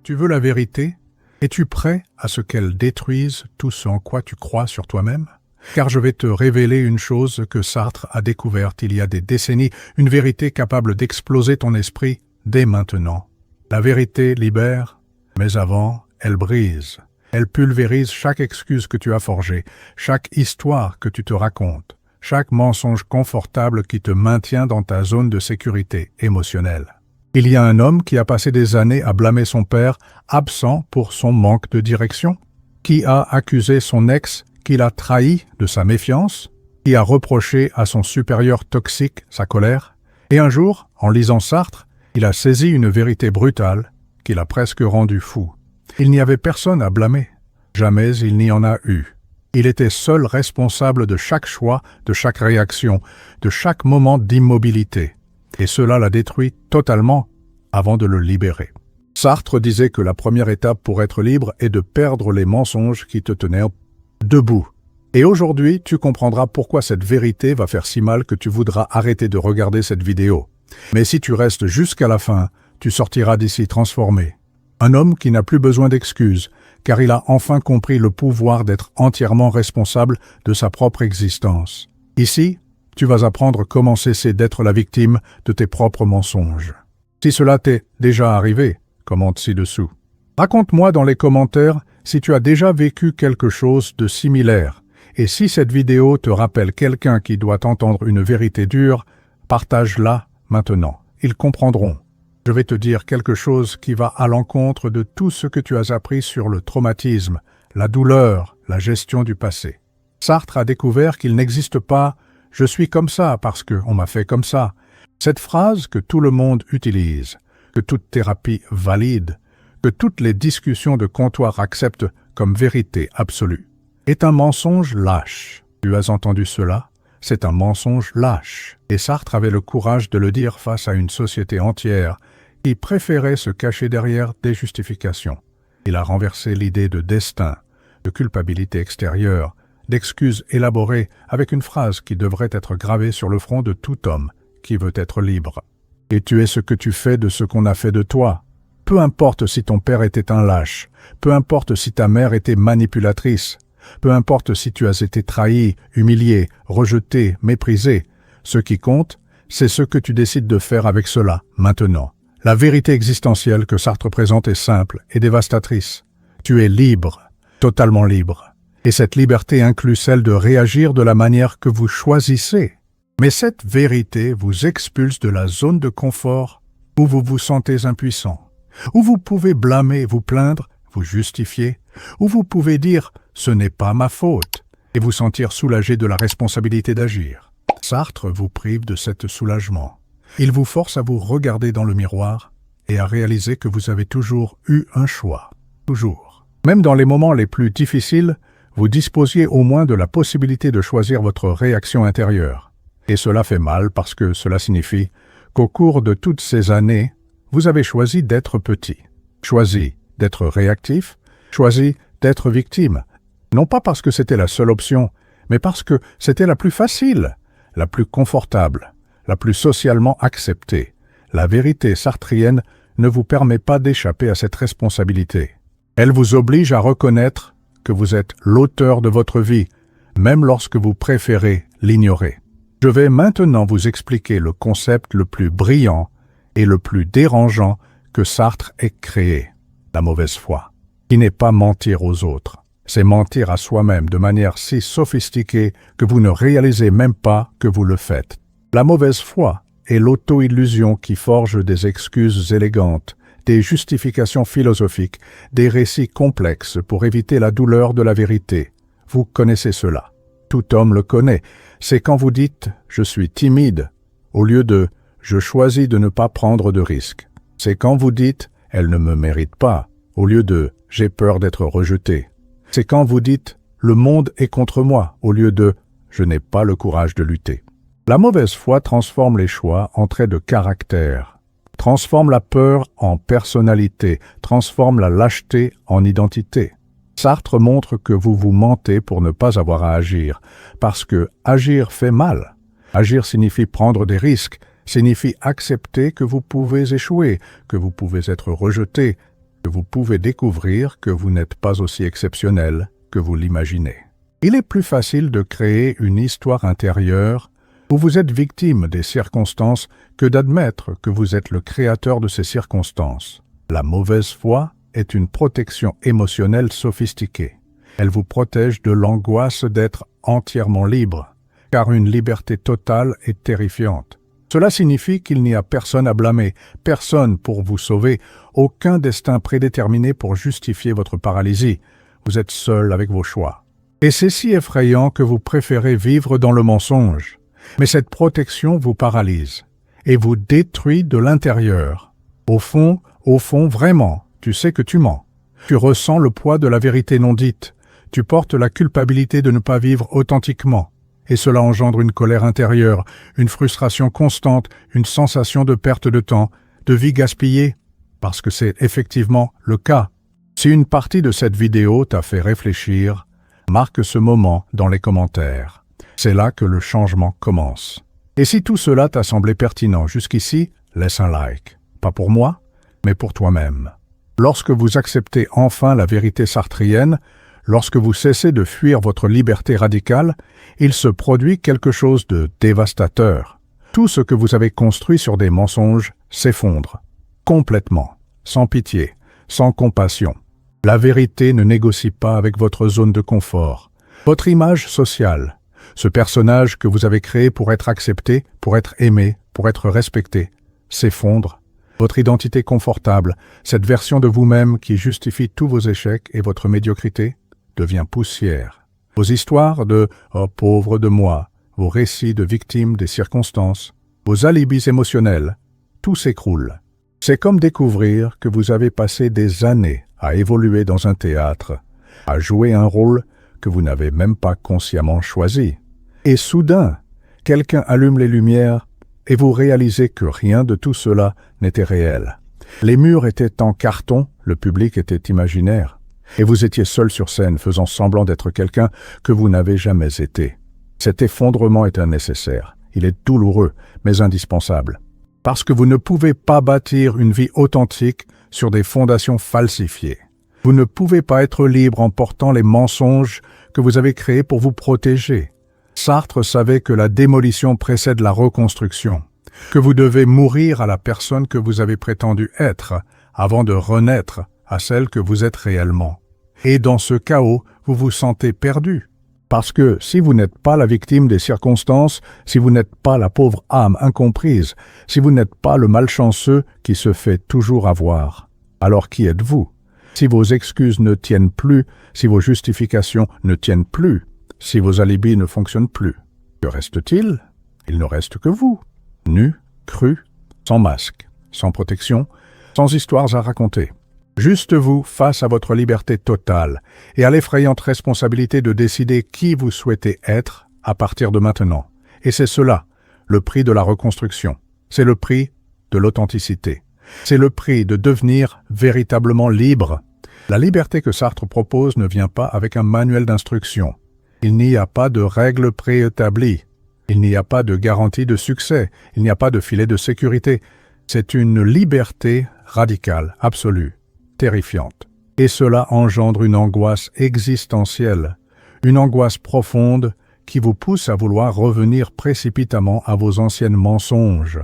Tu veux la vérité? Es-tu prêt à ce qu'elle détruise tout ce en quoi tu crois sur toi-même? Car je vais te révéler une chose que Sartre a découverte il y a des décennies, une vérité capable d'exploser ton esprit dès maintenant. La vérité libère, mais avant, elle brise. Elle pulvérise chaque excuse que tu as forgée, chaque histoire que tu te racontes, chaque mensonge confortable qui te maintient dans ta zone de sécurité émotionnelle. Il y a un homme qui a passé des années à blâmer son père, absent pour son manque de direction, qui a accusé son ex qu'il a trahi de sa méfiance, qui a reproché à son supérieur toxique sa colère, et un jour, en lisant Sartre, il a saisi une vérité brutale qui l'a presque rendu fou. Il n'y avait personne à blâmer. Jamais il n'y en a eu. Il était seul responsable de chaque choix, de chaque réaction, de chaque moment d'immobilité. Et cela l'a détruit totalement avant de le libérer. Sartre disait que la première étape pour être libre est de perdre les mensonges qui te tenaient debout. Et aujourd'hui, tu comprendras pourquoi cette vérité va faire si mal que tu voudras arrêter de regarder cette vidéo. Mais si tu restes jusqu'à la fin, tu sortiras d'ici transformé. Un homme qui n'a plus besoin d'excuses, car il a enfin compris le pouvoir d'être entièrement responsable de sa propre existence. Ici, tu vas apprendre comment cesser d'être la victime de tes propres mensonges. Si cela t'est déjà arrivé, commente ci-dessous. Raconte-moi dans les commentaires si tu as déjà vécu quelque chose de similaire. Et si cette vidéo te rappelle quelqu'un qui doit entendre une vérité dure, partage-la maintenant. Ils comprendront. Je vais te dire quelque chose qui va à l'encontre de tout ce que tu as appris sur le traumatisme, la douleur, la gestion du passé. Sartre a découvert qu'il n'existe pas « je suis comme ça parce qu'on m'a fait comme ça ». Cette phrase que tout le monde utilise, que toute thérapie valide, que toutes les discussions de comptoir acceptent comme vérité absolue, est un mensonge lâche. Tu as entendu cela? C'est un mensonge lâche. Et Sartre avait le courage de le dire face à une société entière qui préférait se cacher derrière des justifications. Il a renversé l'idée de destin, de culpabilité extérieure, d'excuses élaborées avec une phrase qui devrait être gravée sur le front de tout homme qui veut être libre. Et tu es ce que tu fais de ce qu'on a fait de toi. Peu importe si ton père était un lâche, peu importe si ta mère était manipulatrice, peu importe si tu as été trahi, humilié, rejeté, méprisé, ce qui compte, c'est ce que tu décides de faire avec cela, maintenant. La vérité existentielle que Sartre présente est simple et dévastatrice. Tu es libre, totalement libre. Et cette liberté inclut celle de réagir de la manière que vous choisissez. Mais cette vérité vous expulse de la zone de confort où vous vous sentez impuissant, où vous pouvez blâmer, vous plaindre, vous justifier, où vous pouvez dire « ce n'est pas ma faute » et vous sentir soulagé de la responsabilité d'agir. Sartre vous prive de cet soulagement. Il vous force à vous regarder dans le miroir et à réaliser que vous avez toujours eu un choix. Toujours. Même dans les moments les plus difficiles, vous disposiez au moins de la possibilité de choisir votre réaction intérieure. Et cela fait mal parce que cela signifie qu'au cours de toutes ces années, vous avez choisi d'être petit, choisi d'être réactif, choisi d'être victime. Non pas parce que c'était la seule option, mais parce que c'était la plus facile, la plus confortable, la plus socialement acceptée. La vérité sartrienne ne vous permet pas d'échapper à cette responsabilité. Elle vous oblige à reconnaître que vous êtes l'auteur de votre vie, même lorsque vous préférez l'ignorer. Je vais maintenant vous expliquer le concept le plus brillant et le plus dérangeant que Sartre ait créé, la mauvaise foi, qui n'est pas mentir aux autres. C'est mentir à soi-même de manière si sophistiquée que vous ne réalisez même pas que vous le faites. La mauvaise foi est l'auto-illusion qui forge des excuses élégantes, des justifications philosophiques, des récits complexes pour éviter la douleur de la vérité. Vous connaissez cela. Tout homme le connaît. C'est quand vous dites « je suis timide » au lieu de « je choisis de ne pas prendre de risques ». C'est quand vous dites « elle ne me mérite pas » au lieu de « j'ai peur d'être rejeté ». C'est quand vous dites « le monde est contre moi » au lieu de « je n'ai pas le courage de lutter ». La mauvaise foi transforme les choix en traits de caractère, transforme la peur en personnalité, transforme la lâcheté en identité. Sartre montre que vous vous mentez pour ne pas avoir à agir, parce que agir fait mal. Agir signifie prendre des risques, signifie accepter que vous pouvez échouer, que vous pouvez être rejeté, que vous pouvez découvrir que vous n'êtes pas aussi exceptionnel que vous l'imaginez. Il est plus facile de créer une histoire intérieure où vous êtes victime des circonstances que d'admettre que vous êtes le créateur de ces circonstances. La mauvaise foi est une protection émotionnelle sophistiquée. Elle vous protège de l'angoisse d'être entièrement libre, car une liberté totale est terrifiante. Cela signifie qu'il n'y a personne à blâmer, personne pour vous sauver, aucun destin prédéterminé pour justifier votre paralysie. Vous êtes seul avec vos choix. Et c'est si effrayant que vous préférez vivre dans le mensonge. Mais cette protection vous paralyse et vous détruit de l'intérieur. Au fond, vraiment, tu sais que tu mens. Tu ressens le poids de la vérité non dite. Tu portes la culpabilité de ne pas vivre authentiquement. Et cela engendre une colère intérieure, une frustration constante, une sensation de perte de temps, de vie gaspillée, parce que c'est effectivement le cas. Si une partie de cette vidéo t'a fait réfléchir, marque ce moment dans les commentaires. C'est là que le changement commence. Et si tout cela t'a semblé pertinent jusqu'ici, laisse un like. Pas pour moi, mais pour toi-même. Lorsque vous acceptez enfin la vérité sartrienne, lorsque vous cessez de fuir votre liberté radicale, il se produit quelque chose de dévastateur. Tout ce que vous avez construit sur des mensonges s'effondre. Complètement. Sans pitié. Sans compassion. La vérité ne négocie pas avec votre zone de confort. Votre image sociale. Ce personnage que vous avez créé pour être accepté, pour être aimé, pour être respecté, s'effondre. Votre identité confortable, cette version de vous-même qui justifie tous vos échecs et votre médiocrité, devient poussière. Vos histoires de « oh pauvre de moi », vos récits de victimes des circonstances, vos alibis émotionnels, tout s'écroule. C'est comme découvrir que vous avez passé des années à évoluer dans un théâtre, à jouer un rôle que vous n'avez même pas consciemment choisi. Et soudain, quelqu'un allume les lumières et vous réalisez que rien de tout cela n'était réel. Les murs étaient en carton, le public était imaginaire. Et vous étiez seul sur scène, faisant semblant d'être quelqu'un que vous n'avez jamais été. Cet effondrement est nécessaire. Il est douloureux, mais indispensable. Parce que vous ne pouvez pas bâtir une vie authentique sur des fondations falsifiées. Vous ne pouvez pas être libre en portant les mensonges que vous avez créés pour vous protéger. Sartre savait que la démolition précède la reconstruction, que vous devez mourir à la personne que vous avez prétendu être avant de renaître à celle que vous êtes réellement. Et dans ce chaos, vous vous sentez perdu. Parce que si vous n'êtes pas la victime des circonstances, si vous n'êtes pas la pauvre âme incomprise, si vous n'êtes pas le malchanceux qui se fait toujours avoir, alors qui êtes-vous? Si vos excuses ne tiennent plus, si vos justifications ne tiennent plus, si vos alibis ne fonctionnent plus, que reste-t-il? Il ne reste que vous, nu, cru, sans masque, sans protection, sans histoires à raconter. Juste vous face à votre liberté totale et à l'effrayante responsabilité de décider qui vous souhaitez être à partir de maintenant. Et c'est cela, le prix de la reconstruction. C'est le prix de l'authenticité. C'est le prix de devenir véritablement libre. La liberté que Sartre propose ne vient pas avec un manuel d'instruction. Il n'y a pas de règles préétablies. Il n'y a pas de garantie de succès. Il n'y a pas de filet de sécurité. C'est une liberté radicale, absolue, terrifiante. Et cela engendre une angoisse existentielle, une angoisse profonde qui vous pousse à vouloir revenir précipitamment à vos anciens mensonges.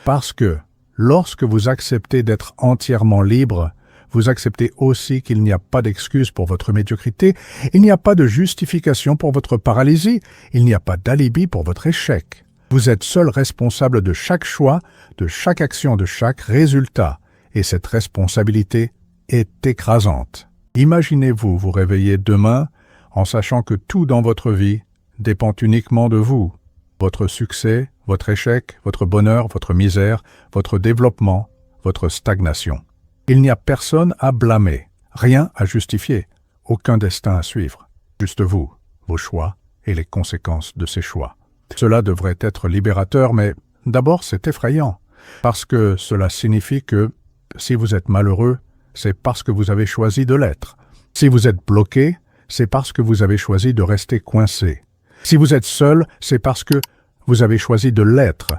Parce que, lorsque vous acceptez d'être entièrement libre, vous acceptez aussi qu'il n'y a pas d'excuse pour votre médiocrité, il n'y a pas de justification pour votre paralysie, il n'y a pas d'alibi pour votre échec. Vous êtes seul responsable de chaque choix, de chaque action, de chaque résultat, et cette responsabilité est écrasante. Imaginez-vous vous réveiller demain en sachant que tout dans votre vie dépend uniquement de vous. Votre succès, votre échec, votre bonheur, votre misère, votre développement, votre stagnation. Il n'y a personne à blâmer, rien à justifier, aucun destin à suivre. Juste vous, vos choix et les conséquences de ces choix. Cela devrait être libérateur, mais d'abord c'est effrayant, parce que cela signifie que si vous êtes malheureux, c'est parce que vous avez choisi de l'être. Si vous êtes bloqué, c'est parce que vous avez choisi de rester coincé. Si vous êtes seul, c'est parce que vous avez choisi de l'être.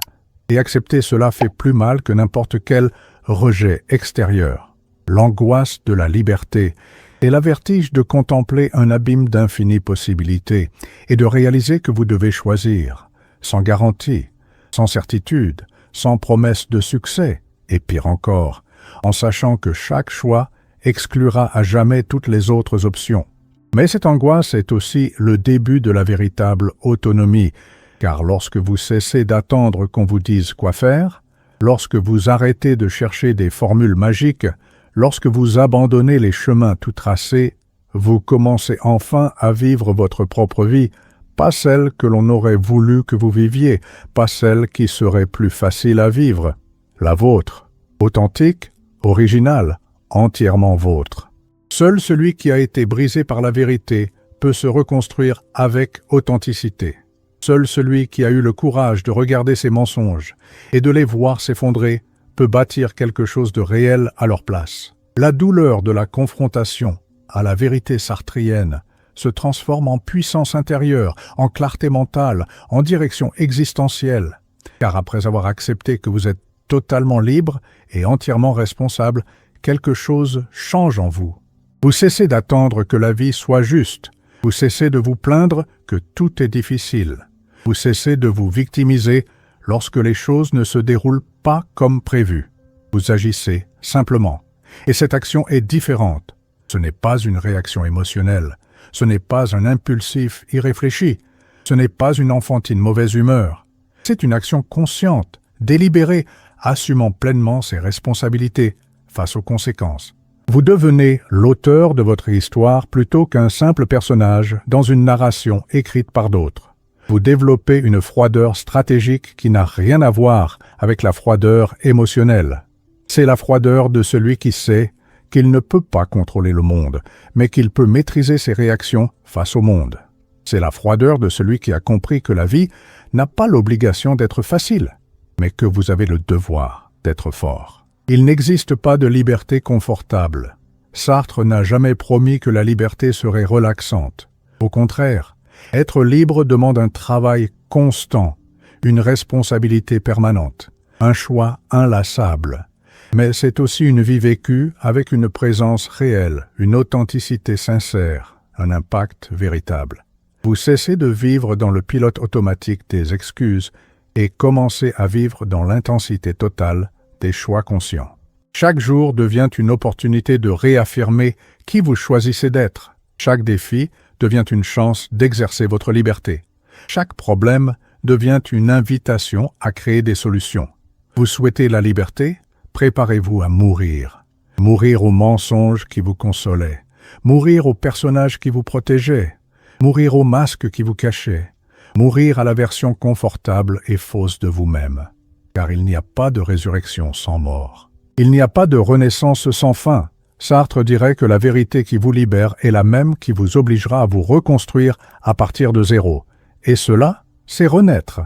Et accepter cela fait plus mal que n'importe quel rejet extérieur. l'angoisse de la liberté et la vertige de contempler un abîme d'infinies possibilités et de réaliser que vous devez choisir, sans garantie, sans certitude, sans promesse de succès, et pire encore, en sachant que chaque choix exclura à jamais toutes les autres options. Mais cette angoisse est aussi le début de la véritable autonomie, car lorsque vous cessez d'attendre qu'on vous dise quoi faire, lorsque vous arrêtez de chercher des formules magiques, lorsque vous abandonnez les chemins tout tracés, vous commencez enfin à vivre votre propre vie, pas celle que l'on aurait voulu que vous viviez, pas celle qui serait plus facile à vivre, la vôtre, authentique, originale, entièrement vôtre. Seul celui qui a été brisé par la vérité peut se reconstruire avec authenticité. Seul celui qui a eu le courage de regarder ses mensonges et de les voir s'effondrer peut bâtir quelque chose de réel à leur place. La douleur de la confrontation à la vérité sartrienne se transforme en puissance intérieure, en clarté mentale, en direction existentielle. Car après avoir accepté que vous êtes totalement libre et entièrement responsable, quelque chose change en vous. Vous cessez d'attendre que la vie soit juste. Vous cessez de vous plaindre que tout est difficile. Vous cessez de vous victimiser lorsque les choses ne se déroulent pas comme prévu. Vous agissez simplement. Et cette action est différente. Ce n'est pas une réaction émotionnelle. Ce n'est pas un impulsif irréfléchi. Ce n'est pas une enfantine mauvaise humeur. C'est une action consciente, délibérée, assumant pleinement ses responsabilités face aux conséquences. Vous devenez l'auteur de votre histoire plutôt qu'un simple personnage dans une narration écrite par d'autres. Vous développez une froideur stratégique qui n'a rien à voir avec la froideur émotionnelle. C'est la froideur de celui qui sait qu'il ne peut pas contrôler le monde, mais qu'il peut maîtriser ses réactions face au monde. C'est la froideur de celui qui a compris que la vie n'a pas l'obligation d'être facile, mais que vous avez le devoir d'être fort. Il n'existe pas de liberté confortable. Sartre n'a jamais promis que la liberté serait relaxante. Au contraire, être libre demande un travail constant, une responsabilité permanente, un choix inlassable. Mais c'est aussi une vie vécue avec une présence réelle, une authenticité sincère, un impact véritable. Vous cessez de vivre dans le pilote automatique des excuses et commencez à vivre dans l'intensité totale des choix conscients. Chaque jour devient une opportunité de réaffirmer qui vous choisissez d'être. Chaque défi devient une chance d'exercer votre liberté. Chaque problème devient une invitation à créer des solutions. Vous souhaitez la liberté? Préparez-vous à mourir. Mourir aux mensonges qui vous consolaient. Mourir aux personnages qui vous protégeaient. Mourir aux masques qui vous cachaient. Mourir à la version confortable et fausse de vous-même. Car il n'y a pas de résurrection sans mort. Il n'y a pas de renaissance sans fin. Sartre dirait que la vérité qui vous libère est la même qui vous obligera à vous reconstruire à partir de zéro. Et cela, c'est renaître.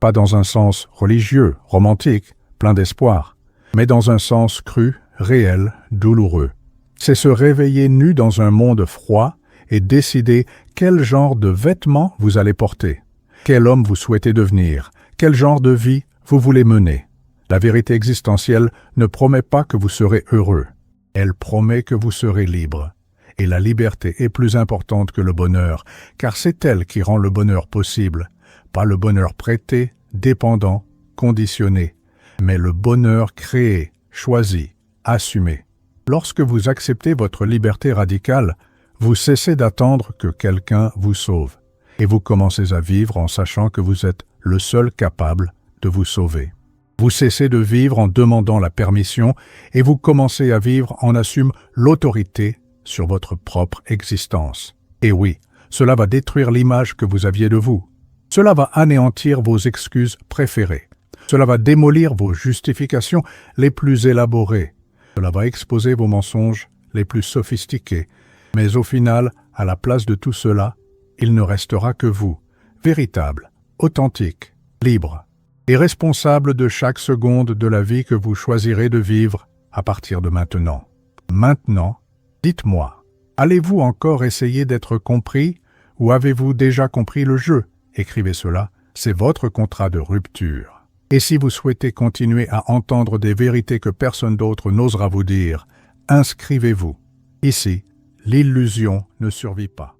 Pas dans un sens religieux, romantique, plein d'espoir, mais dans un sens cru, réel, douloureux. C'est se réveiller nu dans un monde froid et décider quel genre de vêtements vous allez porter, quel homme vous souhaitez devenir, quel genre de vie vous voulez mener. La vérité existentielle ne promet pas que vous serez heureux. Elle promet que vous serez libre. Et la liberté est plus importante que le bonheur, car c'est elle qui rend le bonheur possible, pas le bonheur prêté, dépendant, conditionné, mais le bonheur créé, choisi, assumé. Lorsque vous acceptez votre liberté radicale, vous cessez d'attendre que quelqu'un vous sauve, et vous commencez à vivre en sachant que vous êtes le seul capable de vous sauver. Vous cessez de vivre en demandant la permission, et vous commencez à vivre en assumant l'autorité sur votre propre existence. Et oui, cela va détruire l'image que vous aviez de vous. Cela va anéantir vos excuses préférées. Cela va démolir vos justifications les plus élaborées. Cela va exposer vos mensonges les plus sophistiqués. Mais au final, à la place de tout cela, il ne restera que vous, véritable, authentique, libre, et responsable de chaque seconde de la vie que vous choisirez de vivre à partir de maintenant. Maintenant, dites-moi, allez-vous encore essayer d'être compris ou avez-vous déjà compris le jeu? Écrivez cela, c'est votre contrat de rupture. Et si vous souhaitez continuer à entendre des vérités que personne d'autre n'osera vous dire, inscrivez-vous. Ici, l'illusion ne survit pas.